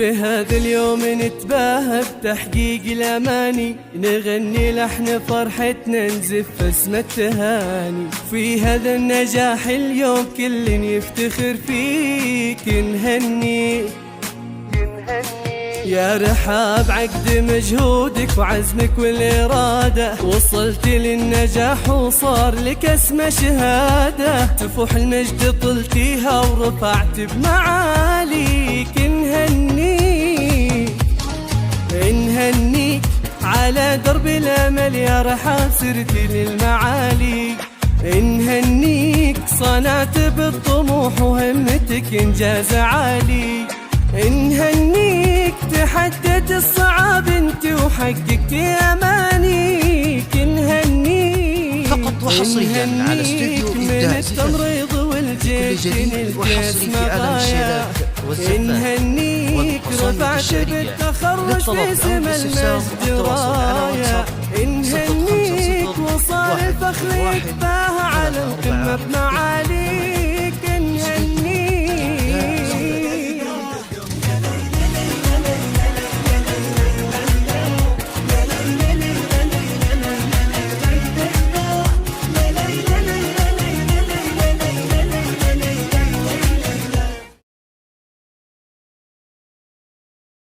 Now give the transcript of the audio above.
بهذا اليوم نتباهى بتحقيق الأماني، نغني لحن فرحتنا نزف اسم التهاني. في هذا النجاح اليوم كل يفتخر فيك، نهني يا رحاب عقد مجهودك وعزمك والإرادة، وصلت للنجاح وصار لك اسم شهادة. تفوح المجد طلتيها ورفعت بمعاليك، نهنيك على درب الأمل يا رحاب سرت للمعالي. نهنيك صنعت بالطموح وهمتك إنجاز عالي. نهنيك تحدت الصعاب انت وحققت امانيك. نهنيك فقط وحصريا على استوديو إبداع التمريض والجيش وحصري في عالم الشباب والزفاف. نهنيك رفعت بالتخرج في سما المجد راية. نهنيك وصار الفخر يتباهى على القمة بمعالي.